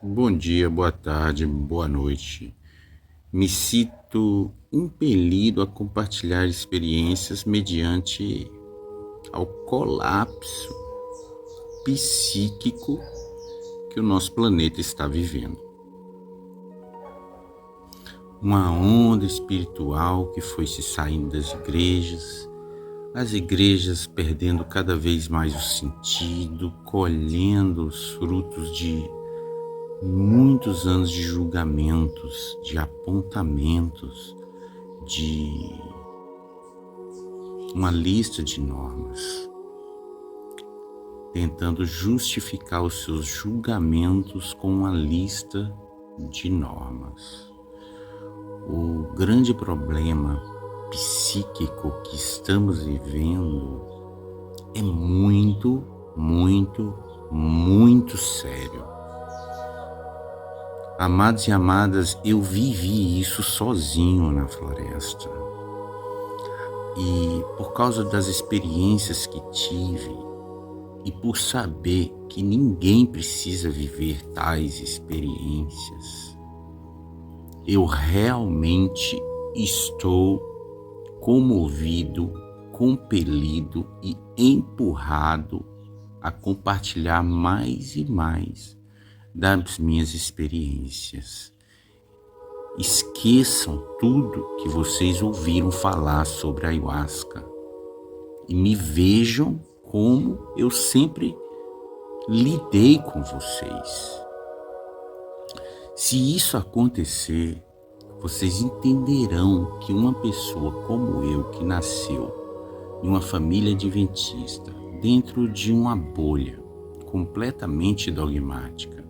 Bom dia, boa tarde, boa noite. Me sinto impelido a compartilhar experiências mediante ao colapso psíquico que o nosso planeta está vivendo. Uma onda espiritual que foi se saindo das igrejas, as igrejas perdendo cada vez mais o sentido, colhendo os frutos de muitos anos de julgamentos, de apontamentos, de uma lista de normas, tentando justificar os seus julgamentos com uma lista de normas. O grande problema psíquico que estamos vivendo é muito, muito, muito sério. Amados e amadas, eu vivi isso sozinho na floresta. E por causa das experiências que tive, e por saber que ninguém precisa viver tais experiências, eu realmente estou comovido, compelido e empurrado a compartilhar mais e mais das minhas experiências. Esqueçam tudo que vocês ouviram falar sobre a ayahuasca e me vejam como eu sempre lidei com vocês. Se isso acontecer, vocês entenderão que uma pessoa como eu, que nasceu em uma família adventista, dentro de uma bolha completamente dogmática,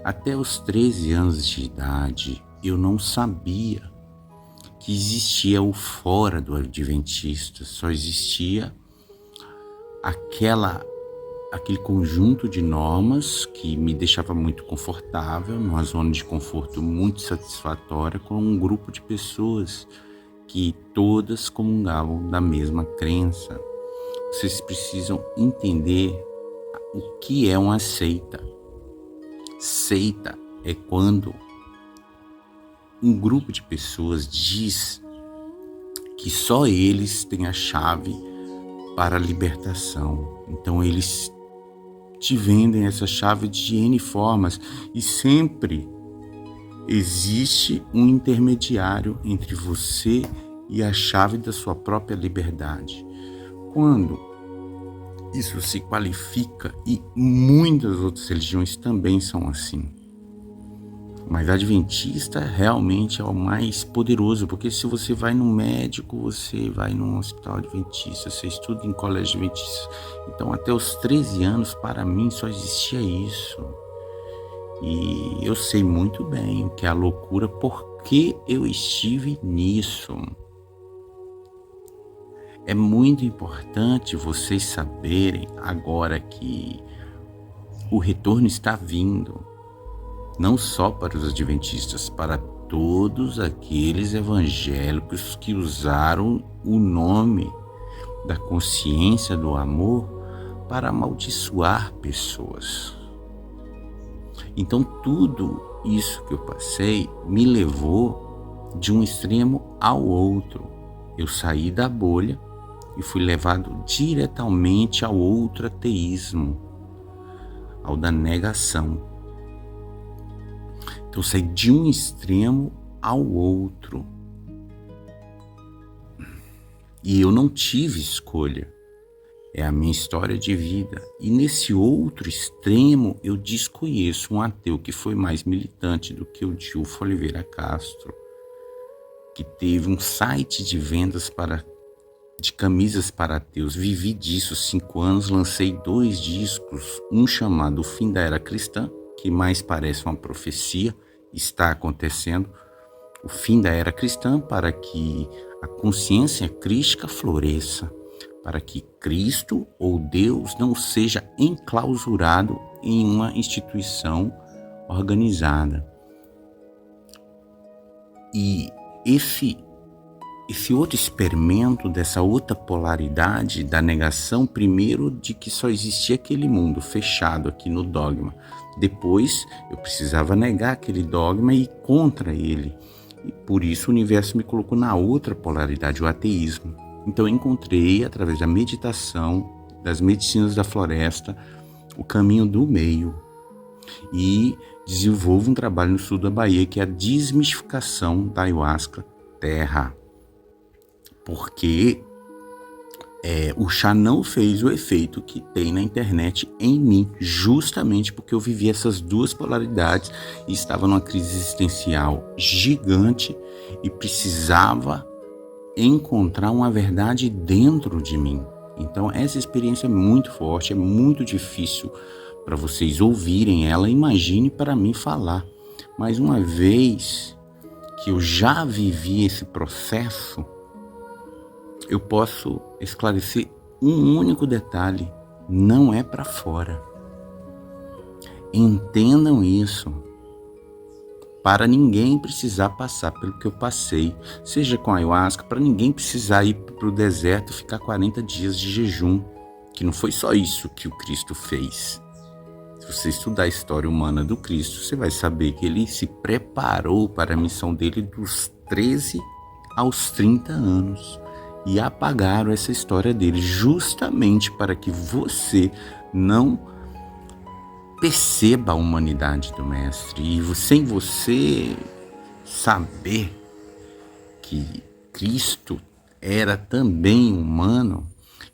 até os 13 anos de idade, eu não sabia que existia o fora do adventista, só existia aquele conjunto de normas que me deixava muito confortável, numa zona de conforto muito satisfatória, com um grupo de pessoas que todas comungavam da mesma crença. Vocês precisam entender o que é uma seita. Seita é quando um grupo de pessoas diz que só eles têm a chave para a libertação. Então eles te vendem essa chave de N formas e sempre existe um intermediário entre você e a chave da sua própria liberdade. Quando isso se qualifica, e muitas outras religiões também são assim, mas a adventista realmente é o mais poderoso, porque se você vai no médico, você vai num hospital adventista, você estuda em colégio adventista. Então até os 13 anos, para mim, só existia isso. E eu sei muito bem o que é a loucura, porque eu estive nisso. É muito importante vocês saberem agora que o retorno está vindo. Não só para os adventistas, para todos aqueles evangélicos que usaram o nome da consciência do amor para amaldiçoar pessoas. Então tudo isso que eu passei me levou de um extremo ao outro. Eu saí da bolha e fui levado diretamente ao outro ateísmo, ao da negação. Então, saí de um extremo ao outro. E eu não tive escolha. É a minha história de vida. E nesse outro extremo, eu desconheço um ateu que foi mais militante do que o Dilfo Oliveira Castro, que teve um site de vendas de camisas para ateus. Vivi disso 5 anos, lancei 2 discos, um chamado O Fim da Era Cristã, que mais parece uma profecia, está acontecendo, o fim da era cristã, para que a consciência crística floresça, para que Cristo ou Deus não seja enclausurado em uma instituição organizada. E esse esse outro experimento dessa outra polaridade da negação, primeiro de que só existia aquele mundo fechado aqui no dogma. Depois eu precisava negar aquele dogma e ir contra ele. E por isso o universo me colocou na outra polaridade, o ateísmo. Então eu encontrei, através da meditação, das medicinas da floresta, o caminho do meio. E desenvolvo um trabalho no sul da Bahia, que é a desmistificação da ayahuasca terra. Porque o chá não fez o efeito que tem na internet em mim, justamente porque eu vivi essas duas polaridades e estava numa crise existencial gigante e precisava encontrar uma verdade dentro de mim. Então essa experiência é muito forte, é muito difícil para vocês ouvirem ela, imagine para mim falar. Mas uma vez que eu já vivi esse processo, eu posso esclarecer um único detalhe: não é para fora. Entendam isso, para ninguém precisar passar pelo que eu passei, seja com a ayahuasca, para ninguém precisar ir para o deserto e ficar 40 dias de jejum, que não foi só isso que o Cristo fez. Se você estudar a história humana do Cristo, você vai saber que ele se preparou para a missão dele dos 13 aos 30 anos. E apagaram essa história dele justamente para que você não perceba a humanidade do Mestre. E sem você saber que Cristo era também humano,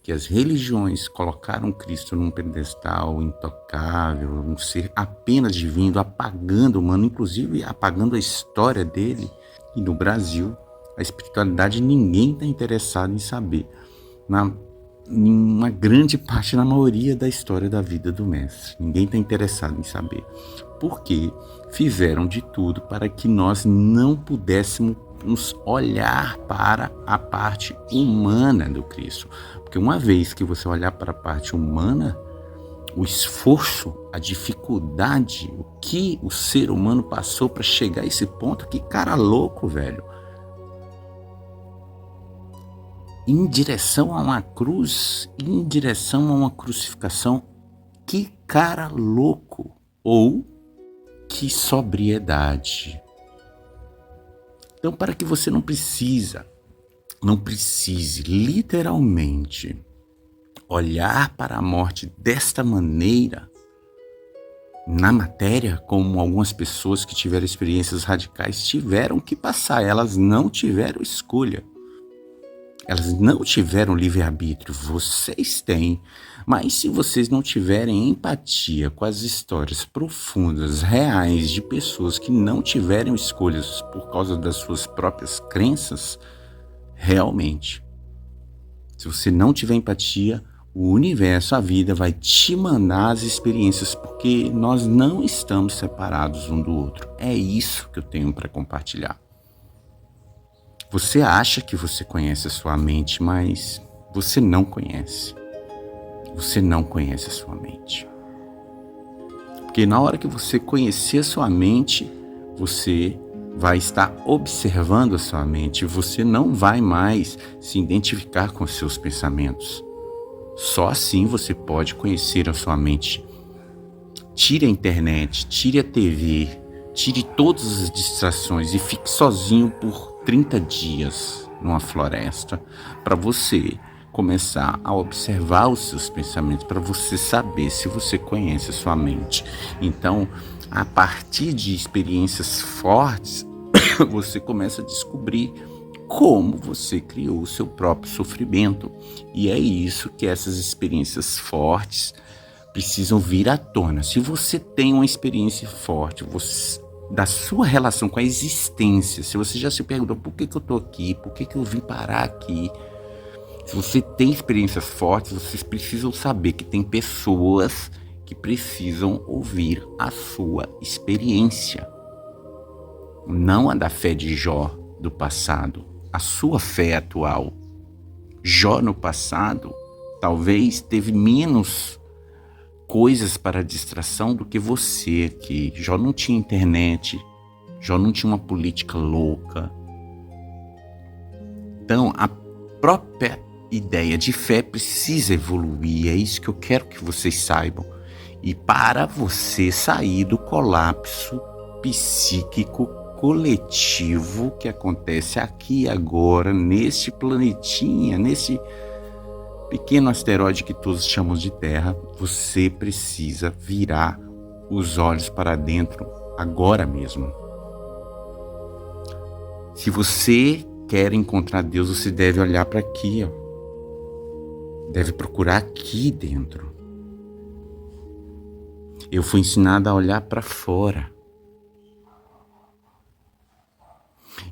que as religiões colocaram Cristo num pedestal intocável, um ser apenas divino, apagando o humano, inclusive apagando a história dele. E no Brasil, a espiritualidade ninguém está interessado em saber. Em uma grande parte, na maioria da história da vida do Mestre, ninguém está interessado em saber. Porque fizeram de tudo para que nós não pudéssemos olhar para a parte humana do Cristo. Porque uma vez que você olhar para a parte humana, o esforço, a dificuldade, o que o ser humano passou para chegar a esse ponto, que cara louco, velho. Em direção a uma cruz, em direção a uma crucificação, que cara louco, ou que sobriedade. Então, para que você não precise literalmente olhar para a morte desta maneira, na matéria, como algumas pessoas que tiveram experiências radicais tiveram que passar, elas não tiveram escolha. Elas não tiveram livre-arbítrio, vocês têm, mas se vocês não tiverem empatia com as histórias profundas, reais, de pessoas que não tiveram escolhas por causa das suas próprias crenças, realmente, se você não tiver empatia, o universo, a vida vai te mandar as experiências, porque nós não estamos separados um do outro. É isso que eu tenho para compartilhar. Você acha que você conhece a sua mente, mas você não conhece. Você não conhece a sua mente. Porque na hora que você conhecer a sua mente, você vai estar observando a sua mente. Você não vai mais se identificar com os seus pensamentos. Só assim você pode conhecer a sua mente. Tire a internet, tire a TV, tire todas as distrações e fique sozinho por 30 dias numa floresta para você começar a observar os seus pensamentos, para você saber se você conhece a sua mente. Então, a partir de experiências fortes, você começa a descobrir como você criou o seu próprio sofrimento. E é isso que essas experiências fortes precisam vir à tona. Se você tem uma experiência forte, da sua relação com a existência, se você já se perguntou por que eu estou aqui, por que eu vim parar aqui, se você tem experiências fortes, vocês precisam saber que tem pessoas que precisam ouvir a sua experiência, não a da fé de Jó do passado, a sua fé atual. Jó no passado talvez teve menos coisas para distração do que você aqui. Jó não tinha internet, Jó não tinha uma política louca. Então, a própria ideia de fé precisa evoluir. É isso que eu quero que vocês saibam. E para você sair do colapso psíquico coletivo que acontece aqui e agora, neste planetinha, nesse pequeno asteroide que todos chamam de Terra, você precisa virar os olhos para dentro agora mesmo. Se você quer encontrar Deus, você deve olhar para aqui, ó. Deve procurar aqui dentro. Eu fui ensinado a olhar para fora.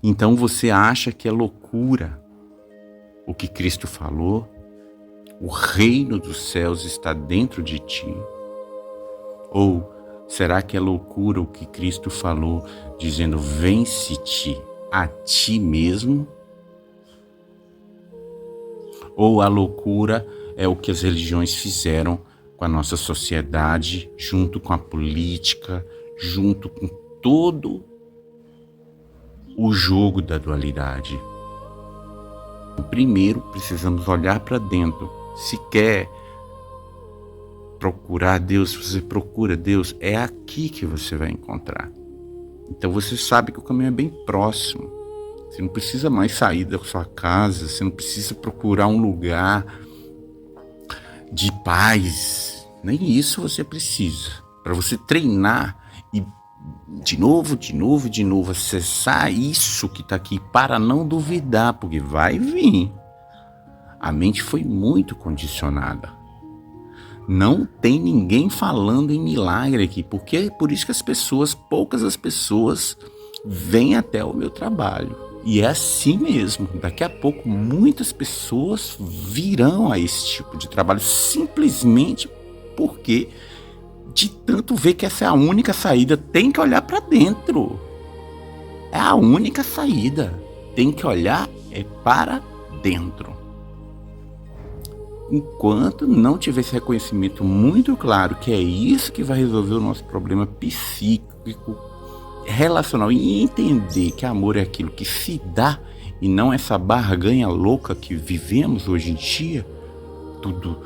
Então você acha que é loucura o que Cristo falou? O reino dos céus está dentro de ti? Ou será que é loucura o que Cristo falou, dizendo: vence-te a ti mesmo? Ou a loucura é o que as religiões fizeram com a nossa sociedade, junto com a política, junto com todo o jogo da dualidade? Primeiro, precisamos olhar para dentro. Se quer procurar Deus, se você procura Deus, é aqui que você vai encontrar. Então você sabe que o caminho é bem próximo. Você não precisa mais sair da sua casa, você não precisa procurar um lugar de paz. Nem isso você precisa. Para você treinar e de novo, acessar isso que está aqui para não duvidar, porque vai vir. A mente foi muito condicionada. Não tem ninguém falando em milagre aqui, porque é por isso que poucas as pessoas vêm até o meu trabalho. E é assim mesmo. Daqui a pouco muitas pessoas virão a esse tipo de trabalho simplesmente porque de tanto ver que essa é a única saída, tem que olhar para dentro. É a única saída. Tem que olhar para dentro. Enquanto não tiver esse reconhecimento muito claro que é isso que vai resolver o nosso problema psíquico, relacional, e entender que amor é aquilo que se dá e não essa barganha louca que vivemos hoje em dia, tudo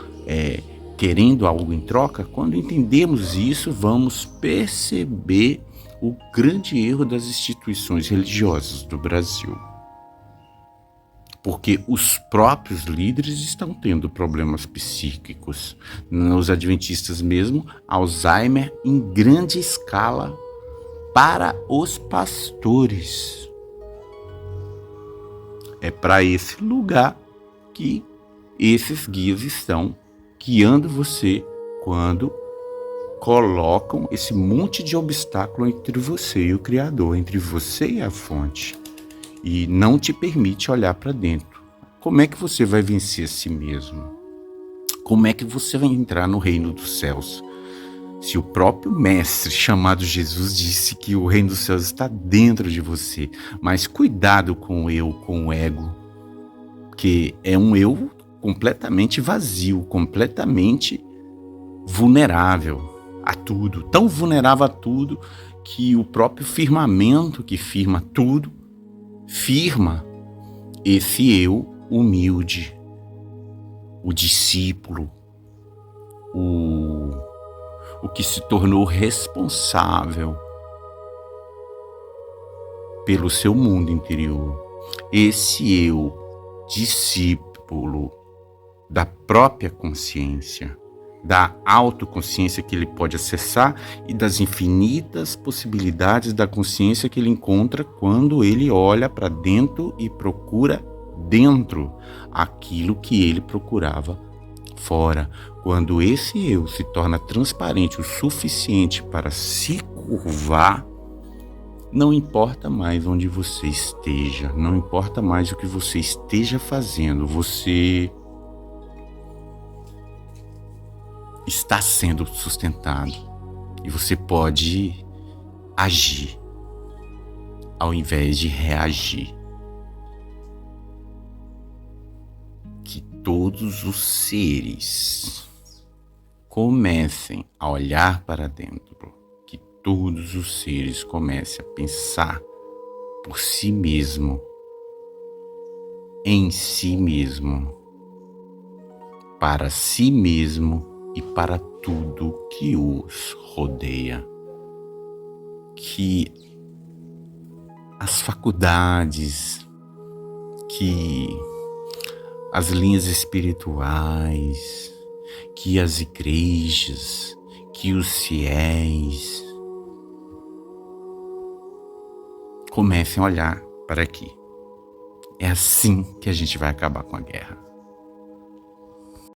querendo algo em troca. Quando entendemos isso, vamos perceber o grande erro das instituições religiosas do Brasil. Porque os próprios líderes estão tendo problemas psíquicos. Nos adventistas mesmo, Alzheimer em grande escala para os pastores. É para esse lugar que esses guias estão guiando você quando colocam esse monte de obstáculo entre você e o Criador, entre você e a fonte, e não te permite olhar para dentro. Como é que você vai vencer a si mesmo? Como é que você vai entrar no reino dos céus? Se o próprio mestre chamado Jesus disse que o reino dos céus está dentro de você, mas cuidado com o eu, com o ego, que é um eu completamente vazio, completamente vulnerável a tudo, tão vulnerável a tudo que o próprio firmamento que firma tudo, firma esse eu humilde, o discípulo, o que se tornou responsável pelo seu mundo interior. Esse eu, discípulo da própria consciência, da autoconsciência que ele pode acessar e das infinitas possibilidades da consciência que ele encontra quando ele olha para dentro e procura dentro aquilo que ele procurava fora. Quando esse eu se torna transparente o suficiente para se curvar, não importa mais onde você esteja, não importa mais o que você esteja fazendo, você está sendo sustentado e você pode agir ao invés de reagir. Que todos os seres comecem a olhar para dentro, que todos os seres comecem a pensar por si mesmo em si mesmo, para si mesmo e para tudo que os rodeia. Que as faculdades, que as linhas espirituais, que as igrejas, que os fiéis comecem a olhar para aqui. É assim que a gente vai acabar com a guerra.